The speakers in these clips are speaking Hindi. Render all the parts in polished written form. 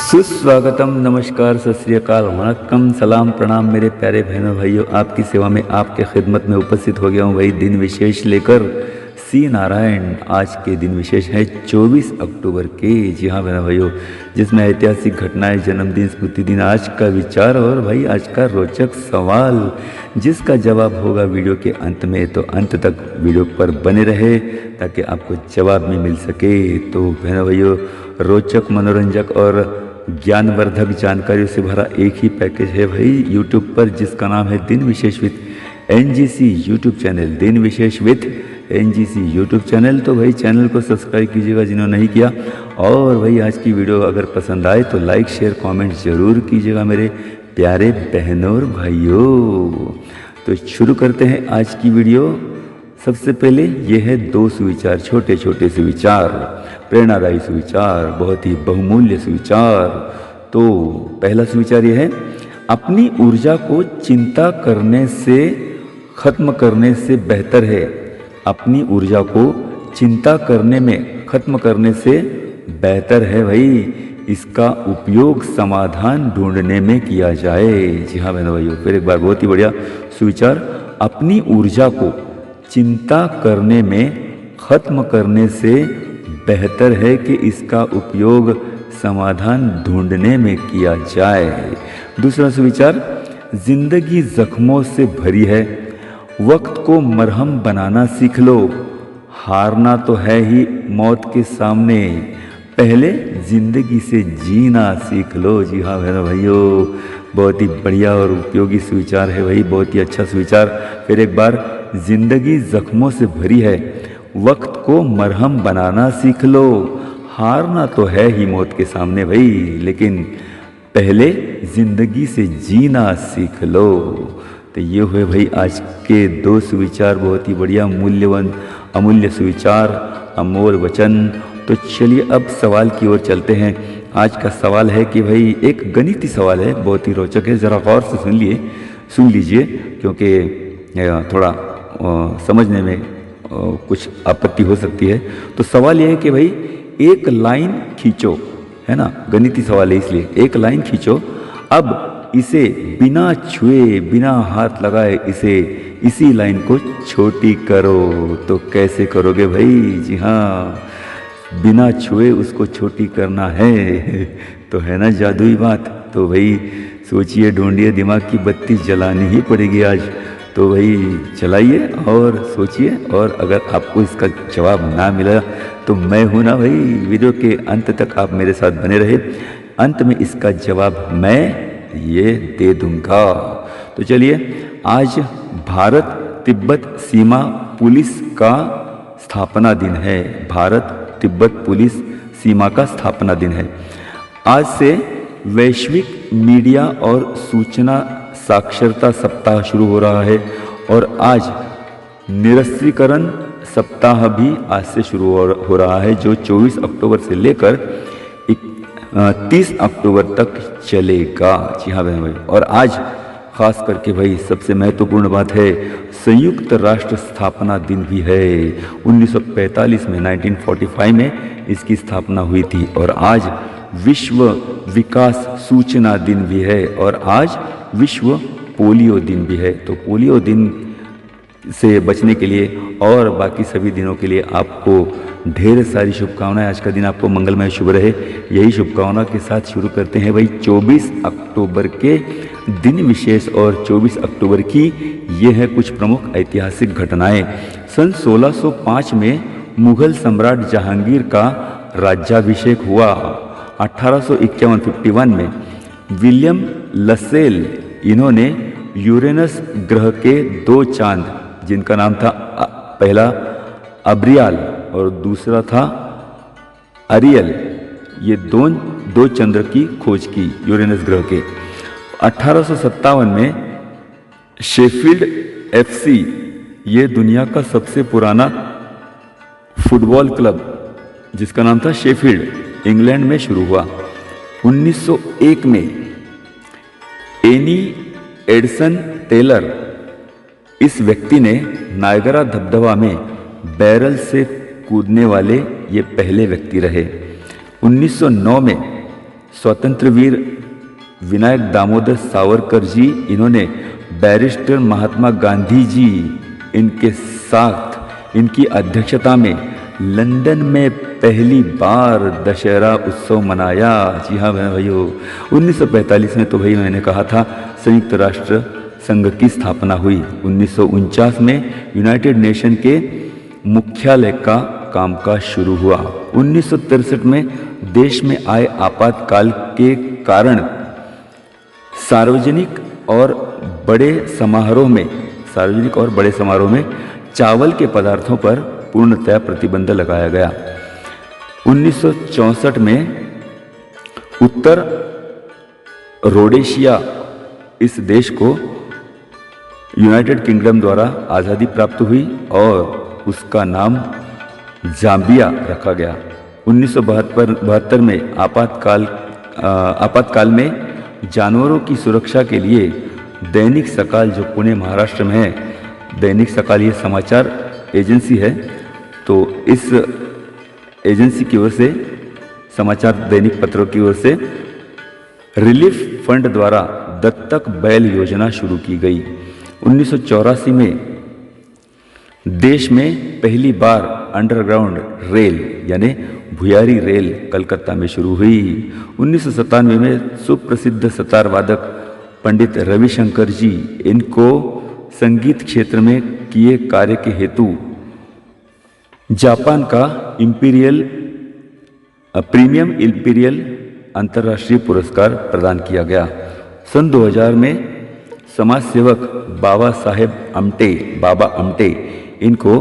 सुस्वागतम, नमस्कार, सत श्री अकाल, वणक्कम, सलाम, प्रणाम मेरे प्यारे बहनों भाइयों। आपकी सेवा में आपके खिदमत में उपस्थित हो गया हूँ वही दिन विशेष लेकर। सी नारायण। आज के दिन विशेष है 24 अक्टूबर के। जी हाँ बहनों भाइयों, जिसमें ऐतिहासिक घटनाएं, जन्मदिन, स्मृति दिन, आज का विचार और भाई आज का रोचक सवाल, जिसका जवाब होगा वीडियो के अंत में। तो अंत तक वीडियो पर बने रहे ताकि आपको जवाब भी मिल सके। तो बहनों भाइयों, रोचक, मनोरंजक और ज्ञानवर्धक जानकारियों से भरा एक ही पैकेज है भाई यूट्यूब पर, जिसका नाम है दिन विशेष विथ एनजीसी यूट्यूब चैनल। दिन विशेष विथ एनजीसी यूट्यूब चैनल। तो भाई चैनल को सब्सक्राइब कीजिएगा जिन्होंने नहीं किया। और भाई आज की वीडियो अगर पसंद आए तो लाइक, शेयर, कमेंट जरूर कीजिएगा मेरे प्यारे बहनों और भाइयों। तो शुरू करते हैं आज की वीडियो। सबसे पहले ये है 2 सुविचार, छोटे छोटे सुविचार, प्रेरणादायी सुविचार, बहुत ही बहुमूल्य सुविचार। तो पहला सुविचार ये है, अपनी ऊर्जा को चिंता करने से खत्म करने से बेहतर है। अपनी ऊर्जा को चिंता करने में खत्म करने से बेहतर है भाई इसका उपयोग समाधान ढूंढने में किया जाए। जी हाँ बहनों भाइयों, फिर एक बार बहुत ही बढ़िया सुविचार, अपनी ऊर्जा को चिंता करने में खत्म करने से बेहतर है कि इसका उपयोग समाधान ढूंढने में किया जाए। दूसरा सुविचार, जिंदगी जख्मों से भरी है, वक्त को मरहम बनाना सीख लो। हारना तो है ही मौत के सामने, पहले जिंदगी से जीना सीख लो। जी हाँ बहनों भाइयों, बहुत ही बढ़िया और उपयोगी सुविचार है भाई, बहुत ही अच्छा सुविचार। फिर एक बार, जिंदगी जख्मों से भरी है, वक्त को मरहम बनाना सीख लो। हारना तो है ही मौत के सामने भाई, लेकिन पहले जिंदगी से जीना सीख लो। तो ये हुए भाई आज के 2 सुविचार, बहुत ही बढ़िया, मूल्यवान, अमूल्य सुविचार, अमोल वचन। तो चलिए अब सवाल की ओर चलते हैं। आज का सवाल है कि भाई एक गणितीय सवाल है, बहुत ही रोचक है, ज़रा गौर से सुन लीजिए क्योंकि थोड़ा समझने में कुछ आपत्ति हो सकती है। तो सवाल यह है कि भाई एक लाइन खींचो, है ना, गणितीय सवाल है इसलिए एक लाइन खींचो, अब इसे बिना छुए, बिना हाथ लगाए इसी लाइन को छोटी करो। तो कैसे करोगे भाई? जी हाँ, बिना छुए उसको छोटी करना है। तो है ना जादुई बात। तो भाई सोचिए, ढूंढिए, दिमाग की बत्ती जलानी ही पड़ेगी आज। तो भाई चलाइए और सोचिए, और अगर आपको इसका जवाब ना मिला तो मैं हूं ना भाई, वीडियो के अंत तक आप मेरे साथ बने रहे, अंत में इसका जवाब मैं ये दे दूंगा। तो चलिए, आज भारत तिब्बत सीमा पुलिस का स्थापना दिन है। भारत तिब्बत पुलिस सीमा का स्थापना दिन है। आज से वैश्विक मीडिया और सूचना साक्षरता सप्ताह शुरू हो रहा है, और आज निरस्त्रीकरण सप्ताह भी आज से शुरू हो रहा है, जो 24 अक्टूबर से लेकर 30 अक्टूबर तक चलेगा। जी हाँ बहन भाई, और आज खास करके भाई सबसे महत्वपूर्ण बात है, संयुक्त राष्ट्र स्थापना दिन भी है। 1945 में 1945 में इसकी स्थापना हुई थी। और आज विश्व विकास सूचना दिन भी है, और आज विश्व पोलियो दिन भी है। तो पोलियो दिन से बचने के लिए और बाकी सभी दिनों के लिए आपको ढेर सारी शुभकामनाएं। आज का दिन आपको मंगलमय शुभ रहे, यही शुभकामना के साथ शुरू करते हैं भाई 24 अक्टूबर के दिन विशेष। और 24 अक्टूबर की ये है कुछ प्रमुख ऐतिहासिक घटनाएं। सन 1605 में मुगल सम्राट जहांगीर का राज्याभिषेक हुआ। 1851 में विलियम लसेल, इन्होंने यूरेनस ग्रह के 2 चांद, जिनका नाम था पहला अब्रियाल और दूसरा था अरियल, ये दो चंद्र की खोज की यूरेनस ग्रह के। 1857 में शेफील्ड FC, ये दुनिया का सबसे पुराना फुटबॉल क्लब, जिसका नाम था शेफील्ड, इंग्लैंड में शुरू हुआ। 1901 में एनी एडसन टेलर, इस व्यक्ति ने नायगरा धबधबा में बैरल से कूदने वाले ये पहले व्यक्ति रहे। 1909 में स्वतंत्र वीर विनायक दामोदर सावरकर जी, इन्होंने बैरिस्टर महात्मा गांधी जी इनके साथ इनकी अध्यक्षता में लंदन में पहली बार दशहरा उत्सव मनाया। जी हाँ भाइयों, 1945 में तो भाई मैंने कहा था संयुक्त राष्ट्र संघ की स्थापना हुई। 1949 में यूनाइटेड नेशन के मुख्यालय का कामकाज शुरू हुआ। 1963 में देश में आए आपातकाल के कारण सार्वजनिक और बड़े समारोह में चावल के पदार्थों पर पूर्णतया प्रतिबंध लगाया गया। 1964 में उत्तर रोडेशिया, इस देश को यूनाइटेड किंगडम द्वारा आज़ादी प्राप्त हुई और उसका नाम जाम्बिया रखा गया। 1972 में आपातकाल में जानवरों की सुरक्षा के लिए दैनिक सकाल, जो पुणे महाराष्ट्र में है, दैनिक सकाल ये समाचार एजेंसी है, तो इस एजेंसी की ओर से, समाचार दैनिक पत्रों की ओर से रिलीफ फंड द्वारा दत्तक बैल योजना शुरू की गई। 1984 में देश में पहली बार अंडरग्राउंड रेल यानी भुयारी रेल कलकत्ता में शुरू हुई। 1997 में सुप्रसिद्ध सितार वादक पंडित रविशंकर जी, इनको संगीत क्षेत्र में किए कार्य के हेतु जापान का प्रीमियम इंपीरियल अंतर्राष्ट्रीय पुरस्कार प्रदान किया गया। सन 2000 में समाज सेवक बाबा अमटे, इनको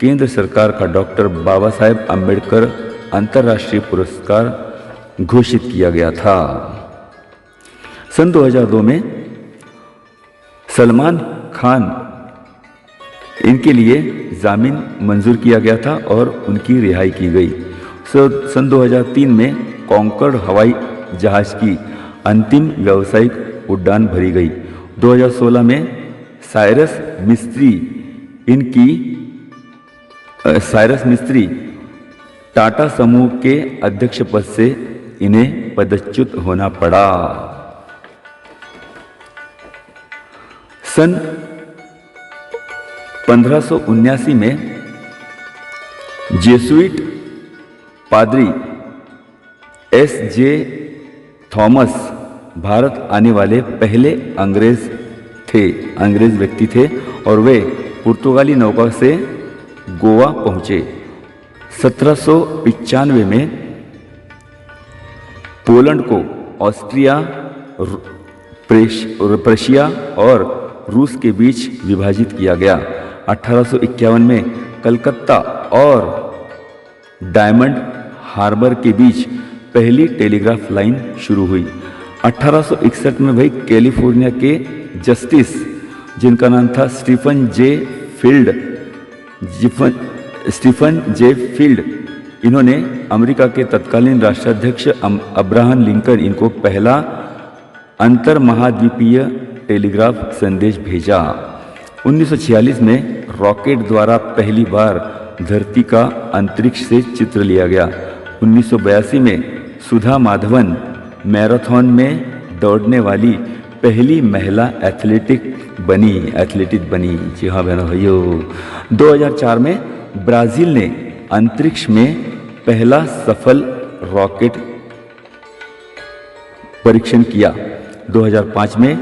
केंद्र सरकार का डॉक्टर बाबा साहेब अम्बेडकर अंतर्राष्ट्रीय पुरस्कार घोषित किया गया था। सन 2002 में सलमान खान, इनके लिए जामीन मंजूर किया गया था और उनकी रिहाई की गई। सन 2003 में कॉन्कॉर्ड हवाई जहाज की अंतिम व्यावसायिक उड़ान भरी गई। 2016 में साइरस मिस्त्री टाटा समूह के अध्यक्ष पद से इन्हें पदच्युत होना पड़ा। सन 1579 में जेसुइट पादरी S.J. थॉमस भारत आने वाले पहले अंग्रेज व्यक्ति थे और वे पुर्तगाली नौका से गोवा पहुंचे। 1795 में पोलैंड को ऑस्ट्रिया, प्रशिया और रूस के बीच विभाजित किया गया। 1851 में कलकत्ता और डायमंड हार्बर के बीच पहली टेलीग्राफ लाइन शुरू हुई। 1861 में भाई कैलिफोर्निया के जस्टिस, जिनका नाम था स्टीफन जे फील्ड, इन्होंने अमेरिका के तत्कालीन राष्ट्राध्यक्ष अब्राहम लिंकन, इनको पहला अंतर महाद्वीपीय टेलीग्राफ संदेश भेजा। 1946 में रॉकेट द्वारा पहली बार धरती का अंतरिक्ष से चित्र लिया गया। 1982 में सुधा माधवन मैराथन में दौड़ने वाली पहली महिला एथलीट बनी। जी हाँ बहनों भाइयों। 2004 में ब्राजील ने अंतरिक्ष में पहला सफल रॉकेट परीक्षण किया। 2005 में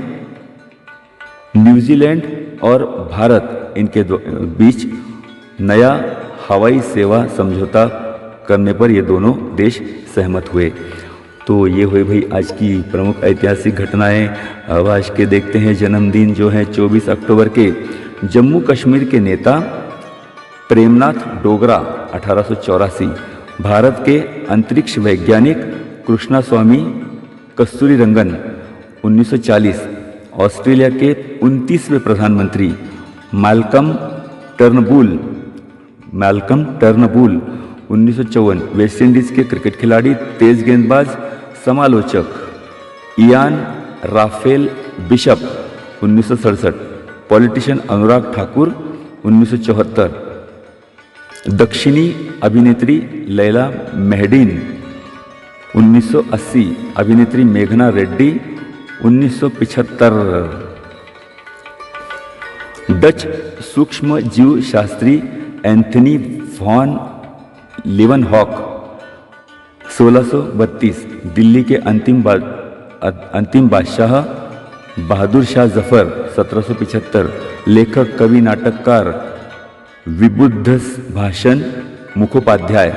न्यूजीलैंड और भारत, इनके बीच नया हवाई सेवा समझौता करने पर ये दोनों देश सहमत हुए। तो ये हुए भाई आज की प्रमुख ऐतिहासिक घटनाएं। अब आज के देखते हैं जन्मदिन जो है 24 अक्टूबर के। जम्मू कश्मीर के नेता प्रेमनाथ डोगरा 1884, भारत के अंतरिक्ष वैज्ञानिक कृष्णास्वामी कस्तूरीरंगन 1940, ऑस्ट्रेलिया के 29वें प्रधानमंत्री माल्कम टर्नबुल 1954, वेस्ट इंडीज के क्रिकेट खिलाड़ी, तेज गेंदबाज, समालोचक Ian Rafale bishop 1967, politician Anurag Thakur 1974, दक्षिणी अभिनेत्री लैला मेहडीन 1980 अभिनेत्री मेघना रेड्डी। 1975 डच सूक्ष्म जीव शास्त्री एंथनी वॉन लीवनहॉक। 1632 दिल्ली के अंतिम बादशाह बहादुर शाह जफर। 1775 लेखक कवि नाटककार विबुध भाषण मुखोपाध्याय।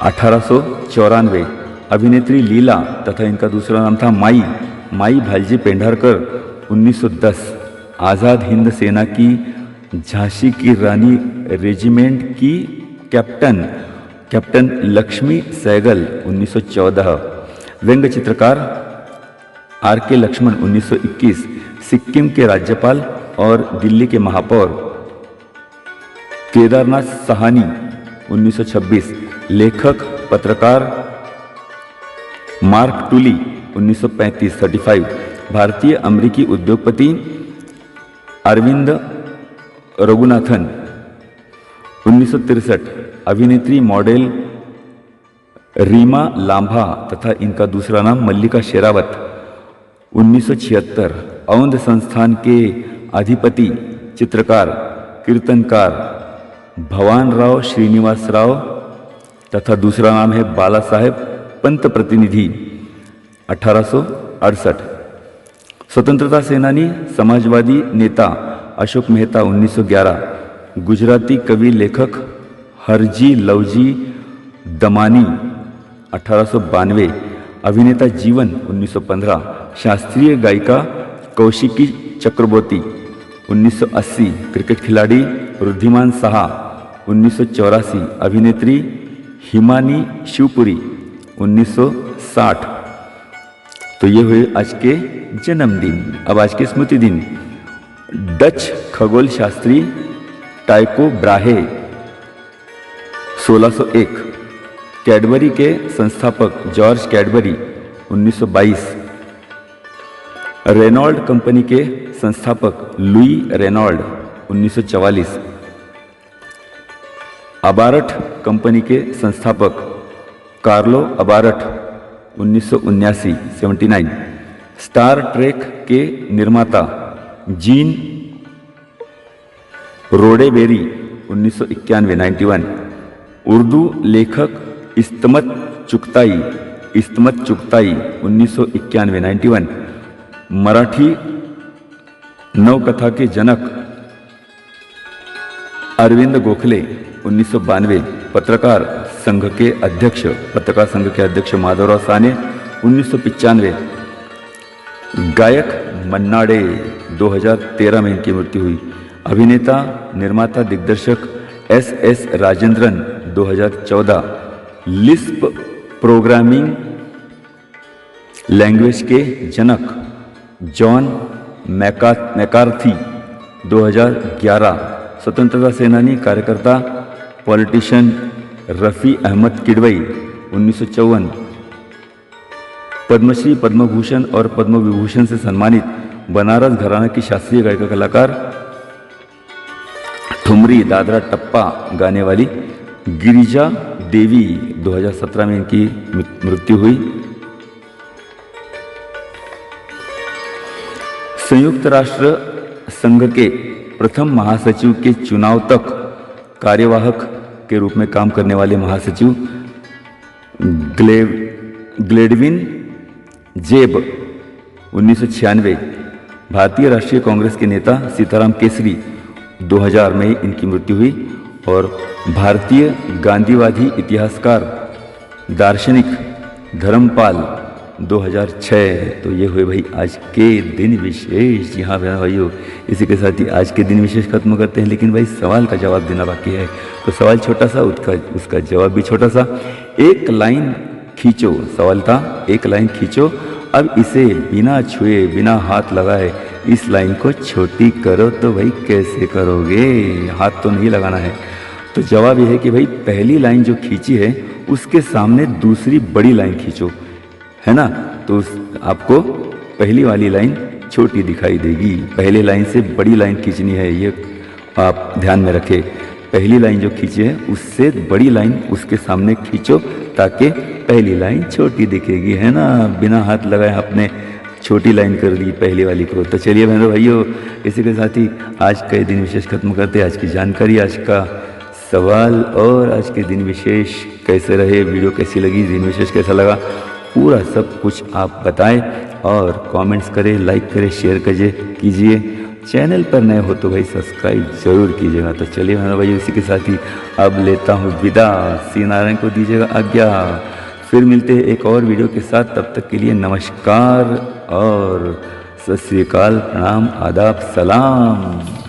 1894 अभिनेत्री लीला तथा इनका दूसरा नाम था माई भालजी पेंढारकर। 1910 आज़ाद हिंद सेना की झांसी की रानी रेजिमेंट की कैप्टन लक्ष्मी सहगल। 1914 व्यंग्य चित्रकार आर.के. लक्ष्मण। 1921 सिक्किम के राज्यपाल और दिल्ली के महापौर केदारनाथ साहनी। 1926 लेखक पत्रकार मार्क टुली। 1935 भारतीय अमेरिकी उद्योगपति अरविंद रघुनाथन। 1963 अभिनेत्री मॉडल रीमा लांभा तथा इनका दूसरा नाम मल्लिका शेरावत। 1976 औंध संस्थान के अधिपति चित्रकार कीर्तनकार भवानराव श्रीनिवासराव तथा दूसरा नाम है बाला साहेब पंत प्रतिनिधि। 1868 स्वतंत्रता सेनानी समाजवादी नेता अशोक मेहता। 1911 गुजराती कवि लेखक हरजी लवजी दमानी। 1892 अभिनेता जीवन। 1915 शास्त्रीय गायिका कौशिकी चक्रवर्ती। 1980 क्रिकेट खिलाड़ी वृद्धिमान साहा। 1984 अभिनेत्री हिमानी शिवपुरी। 1960 तो ये हुए आज के जन्मदिन। अब आज के स्मृति दिन। डच खगोल शास्त्री टाइको ब्राहे। 1601 कैडबरी के संस्थापक जॉर्ज कैडबरी। 1922 रेनॉल्ड कंपनी के संस्थापक लुई रेनॉल्ड। 1944 अबारट कंपनी के संस्थापक कार्लो अबारट। 1979 स्टार ट्रेक के निर्माता जीन रोडेबेरी। 1991 उर्दू लेखक इस्मत चुगताई। 1991 मराठी नवकथा के जनक अरविंद गोखले। 1992 पत्रकार संघ के अध्यक्ष माधवराव साने। 1995 गायक मन्ना डे। 2013 में इनकी मृत्यु हुई। अभिनेता निर्माता दिग्दर्शक S Rajendran. 2014 Lisp programming language के जनक जॉन मैकार्थी। 2011 स्वतंत्रता सेनानी कार्यकर्ता पॉलिटिशियन रफ़ी अहमद किडवई। 1954 पद्मश्री पद्मभूषण और पद्म विभूषण से सम्मानित बनारस घराना की शास्त्रीय गायिका कलाकार ठुमरी दादरा टप्पा गाने वाली गिरिजा देवी। 2017 में इनकी मृत्यु हुई। संयुक्त राष्ट्र संघ के प्रथम महासचिव के चुनाव तक कार्यवाहक के रूप में काम करने वाले महासचिव ग्लेडविन जेब। 1996 भारतीय राष्ट्रीय कांग्रेस के नेता सीताराम केसरी। 2000 में इनकी मृत्यु हुई। और भारतीय गांधीवादी इतिहासकार दार्शनिक धर्मपाल। 2006 तो ये हुए भाई आज के दिन विशेष। जी हाँ भाइयों, इसी के साथ ही आज के दिन विशेष खत्म करते हैं। लेकिन भाई सवाल का जवाब देना बाकी है, तो सवाल छोटा सा, उसका जवाब भी छोटा सा। एक लाइन खींचो, सवाल था एक लाइन खींचो, अब इसे बिना छुए बिना हाथ लगाए इस लाइन को छोटी करो। तो भाई कैसे करोगे, हाथ तो नहीं लगाना है। तो जवाब यह है कि भाई पहली लाइन जो खींची है उसके सामने दूसरी बड़ी लाइन खींचो, है ना। तो आपको पहली वाली लाइन छोटी दिखाई देगी, पहले लाइन से बड़ी लाइन खींचनी है, ये आप ध्यान में रखें। पहली लाइन जो खींचे है उससे बड़ी लाइन उसके सामने खींचो ताकि पहली लाइन छोटी दिखेगी, है ना। बिना हाथ लगाए आपने छोटी लाइन कर दी पहली वाली को। तो चलिए बहनों भाइयों, इसी के साथ ही आज का दिन विशेष खत्म करते हैं। आज की जानकारी, आज का सवाल और आज के दिन विशेष कैसे रहे, वीडियो कैसी लगी, दिन विशेष कैसा लगा, पूरा सब कुछ आप बताएं और कमेंट्स करें, लाइक करें, शेयर कीजिए। चैनल पर नए हो तो भाई सब्सक्राइब जरूर कीजिएगा। तो चलिए मेरा भाई, इसी के साथ ही अब लेता हूँ विदा। सी नारायण को दीजिएगा आज्ञा। फिर मिलते हैं एक और वीडियो के साथ। तब तक के लिए नमस्कार और सत श्री अकाल, प्रणाम, आदाब, सलाम।